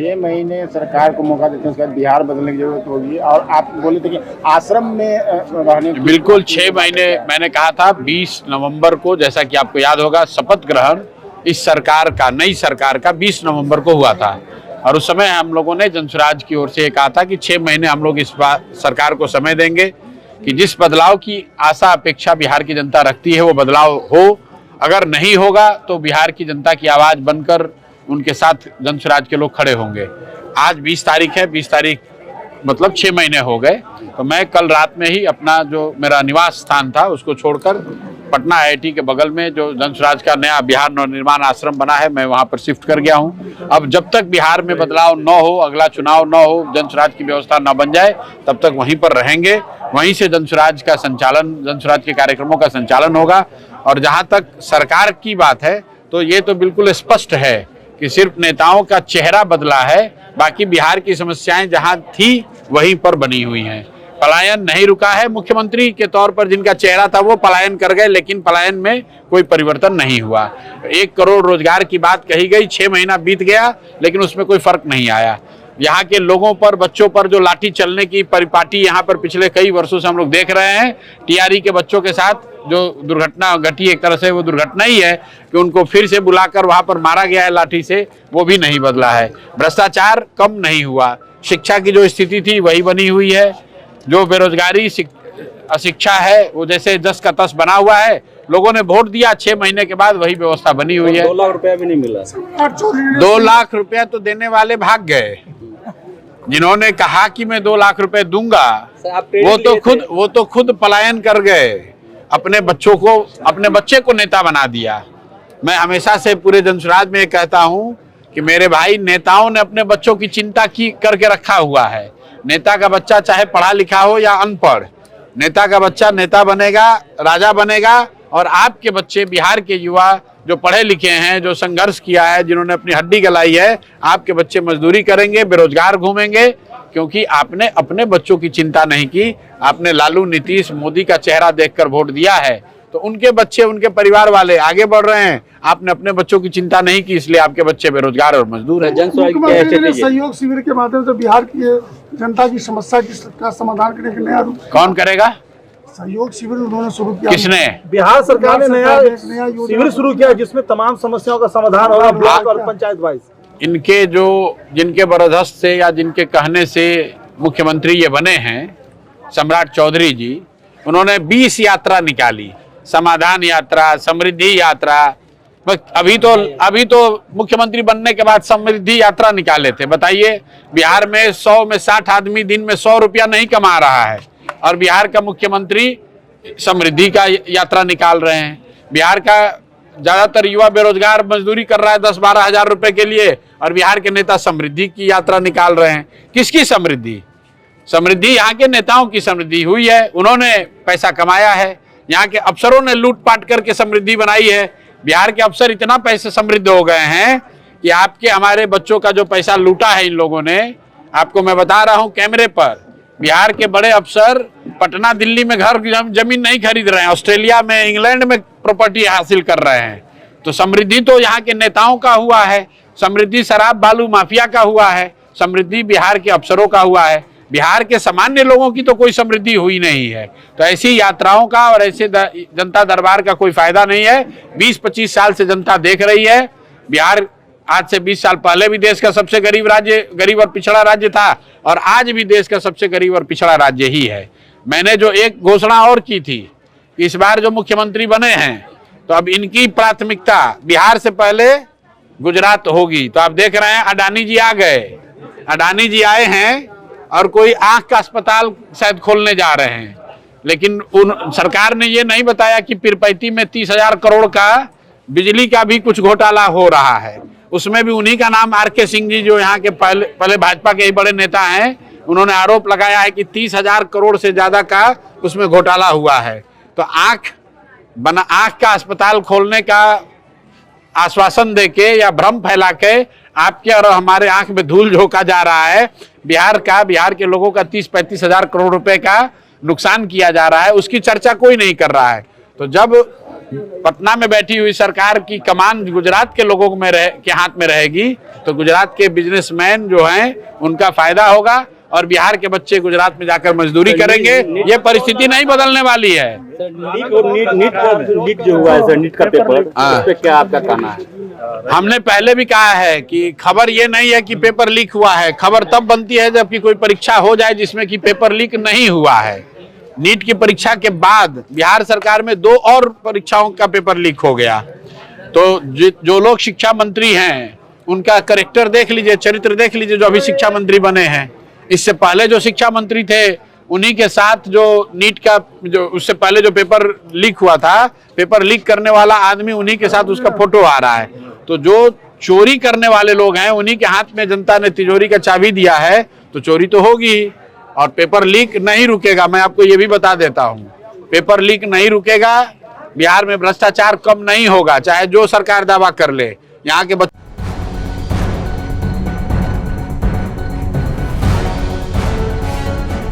6 महीने सरकार को मौका देते हैं, उसके बाद बिहार बदलने की जरूरत होगी। और आप बोले थे कि आश्रम में रहने की, बिल्कुल 6 महीने मैंने कहा था। 20 नवंबर को, जैसा कि आपको याद होगा, शपथ ग्रहण इस सरकार का, नई सरकार का 20 नवंबर को हुआ था। और उस समय हम लोगों ने जनसुराज की ओर से कहा था कि 6 महीने हम लोग इस बार सरकार को समय देंगे कि जिस बदलाव की आशा अपेक्षा बिहार की जनता रखती है वो बदलाव हो। अगर नहीं होगा तो बिहार की जनता की आवाज बनकर उनके साथ जनसुराज के लोग खड़े होंगे। आज 20 तारीख है, 20 तारीख मतलब 6 महीने हो गए। तो मैं कल रात में ही अपना जो मेरा निवास स्थान था उसको छोड़कर पटना IIT के बगल में जो जनसुराज का नया बिहार नवनिर्माण आश्रम बना है, मैं वहां पर शिफ्ट कर गया हूं। अब जब तक बिहार में बदलाव न हो, अगला चुनाव न हो, जनसुराज की व्यवस्था न बन जाए, तब तक वहीं पर रहेंगे। वहीं से जनसुराज का संचालन, जनसुराज के कार्यक्रमों का संचालन होगा। और जहां तक सरकार की बात है तो ये तो बिल्कुल स्पष्ट है कि सिर्फ नेताओं का चेहरा बदला है, बाकी बिहार की समस्याएं जहां थी वहीं पर बनी हुई हैं। पलायन नहीं रुका है। मुख्यमंत्री के तौर पर जिनका चेहरा था वो पलायन कर गए, लेकिन पलायन में कोई परिवर्तन नहीं हुआ। 1 करोड़ रोजगार की बात कही गई, 6 महीना बीत गया, लेकिन उसमें कोई फर्क नहीं आया। यहाँ के लोगों पर, बच्चों पर जो लाठी चलने की परिपाटी यहाँ पर पिछले कई वर्षों से हम लोग देख रहे हैं, TRE के बच्चों के साथ जो दुर्घटना घटी, एक तरह से वो दुर्घटना ही है कि उनको फिर से बुलाकर वहां पर मारा गया है लाठी से, वो भी नहीं बदला है। भ्रष्टाचार कम नहीं हुआ। शिक्षा की जो स्थिति थी वही बनी हुई है। जो बेरोजगारी, अशिक्षा है वो जैसे जस का तस बना हुआ है। लोगों ने वोट दिया, 6 महीने के बाद वही व्यवस्था बनी हुई है। 2 लाख रुपया भी नहीं मिला। 2 लाख रुपया तो देने वाले भाग गए। जिन्होंने कहा कि मैं 2 लाख रुपए दूंगा, वो तो खुद पलायन कर गए। अपने बच्चों को, अपने बच्चे को नेता बना दिया। मैं हमेशा से पूरे जनसुराज में कहता हूं कि मेरे भाई, नेताओं ने अपने बच्चों की चिंता की करके रखा हुआ है। नेता का बच्चा चाहे पढ़ा लिखा हो या अनपढ़, नेता का बच्चा नेता बनेगा, राजा बनेगा। और आपके बच्चे, बिहार के युवा जो पढ़े लिखे हैं, जो संघर्ष किया है, जिन्होंने अपनी हड्डी गलाई है, आपके बच्चे मजदूरी करेंगे, बेरोजगार घूमेंगे, क्योंकि आपने अपने बच्चों की चिंता नहीं की। आपने लालू, नीतीश, मोदी का चेहरा देखकर वोट दिया है, तो उनके बच्चे, उनके परिवार वाले आगे बढ़ रहे हैं। आपने अपने बच्चों की चिंता नहीं की, इसलिए आपके बच्चे बेरोजगार और मजदूर हैं। सहयोग शिविर के माध्यम से बिहार की जनता की समस्या का समाधान करने के नया रूप कौन करेगा? सहयोग शिविर उन्होंने शुरू किया। किसने? बिहार सरकार ने नया शिविर शुरू किया जिसमें तमाम समस्याओं का समाधान होगा, ब्लॉक और पंचायत वाइज। इनके जो, जिनके बरदस्त से या जिनके कहने से मुख्यमंत्री ये बने हैं, सम्राट चौधरी जी, उन्होंने 20 यात्रा निकाली, समाधान यात्रा, समृद्धि यात्रा। अभी तो मुख्यमंत्री बनने के बाद समृद्धि यात्रा निकाले थे। बताइए, बिहार में 100 में 60 आदमी दिन में 100 रुपया नहीं कमा रहा है, और बिहार का मुख्यमंत्री समृद्धि का यात्रा निकाल रहे हैं। बिहार का ज्यादातर युवा बेरोजगार मजदूरी कर रहा है 10-12 हजार रुपए के लिए, और बिहार के नेता समृद्धि की यात्रा निकाल रहे हैं। किसकी समृद्धि? समृद्धि यहाँ के नेताओं की समृद्धि हुई है। उन्होंने पैसा कमाया है, यहाँ के अफसरों ने लूटपाट करके समृद्धि बनाई है। बिहार के अफसर इतना पैसे समृद्ध हो गए हैं कि आपके, हमारे बच्चों का जो पैसा लूटा है इन लोगों ने, आपको मैं बता रहा हूं कैमरे पर, बिहार के बड़े अफसर पटना, दिल्ली में घर जमीन नहीं खरीद रहे हैं, ऑस्ट्रेलिया में, इंग्लैंड में प्रॉपर्टी हासिल कर रहे हैं। तो समृद्धि तो यहाँ के नेताओं का हुआ है। समृद्धि शराब बालू माफिया का हुआ है। समृद्धि बिहार के अफसरों का हुआ है। बिहार के सामान्य लोगों की तो कोई समृद्धि हुई नहीं है। तो ऐसी यात्राओं का और ऐसे जनता दरबार का कोई फायदा नहीं है। 20-25 साल से जनता देख रही है। बिहार आज से 20 साल पहले भी देश का सबसे गरीब राज्य, गरीब और पिछड़ा राज्य था, और आज भी देश का सबसे गरीब और पिछड़ा राज्य ही है। मैंने जो एक घोषणा और की थी, इस बार जो मुख्यमंत्री बने हैं, तो अब इनकी प्राथमिकता बिहार से पहले गुजरात होगी। तो आप देख रहे हैं अडानी जी आ गए, अडानी जी आए हैं और कोई आंख का अस्पताल शायद खोलने जा रहे हैं, लेकिन सरकार ने ये नहीं बताया कि पीरपैंती में 30,000 करोड़ का बिजली का भी कुछ घोटाला हो रहा है। उसमें भी उन्हीं का नाम RK सिंह जी, जो यहाँ के पहले भाजपा के ही बड़े नेता हैं, उन्होंने आरोप लगाया है कि 30,000 करोड़ से ज्यादा का उसमें घोटाला हुआ है। तो आंख का अस्पताल खोलने का आश्वासन देके या भ्रम फैला के आपके और हमारे आंख में धूल झोंका जा रहा है। बिहार के लोगों का 30-35 हजार करोड़ रुपए का नुकसान किया जा रहा है, उसकी चर्चा कोई नहीं कर रहा है। तो जब पटना में बैठी हुई सरकार की कमान गुजरात के लोगों के हाथ में रहेगी तो गुजरात के बिजनेसमैन जो हैं उनका फायदा होगा और बिहार के बच्चे गुजरात में जाकर मजदूरी करेंगे। ये परिस्थिति नहीं बदलने वाली है। नीट जो हुआ है सर, नीट का पेपर, उस पे क्या आपका कहना है? हमने पहले भी कहा है कि खबर ये नहीं है कि पेपर लीक हुआ है, खबर तब बनती है जबकि कोई परीक्षा हो जाए जिसमें कि पेपर लीक नहीं हुआ है। नीट की परीक्षा के बाद बिहार सरकार में 2 और परीक्षाओं का पेपर लीक हो गया। तो जो लोग शिक्षा मंत्री हैं उनका कैरेक्टर देख लीजिए, चरित्र देख लीजिए, जो अभी शिक्षा मंत्री बने हैं। इससे पहले जो शिक्षा मंत्री थे उन्हीं के साथ जो नीट का जो उससे पहले जो पेपर लीक हुआ था, पेपर लीक करने वाला आदमी उन्हीं के साथ उसका फोटो आ रहा है। तो जो चोरी करने वाले लोग हैं उन्हीं के हाथ में जनता ने तिजोरी का चाबी दिया है, तो चोरी तो होगी और पेपर लीक नहीं रुकेगा। मैं आपको ये भी बता देता हूँ, पेपर लीक नहीं रुकेगा, बिहार में भ्रष्टाचार कम नहीं होगा, चाहे जो सरकार दावा कर ले। यहाँ के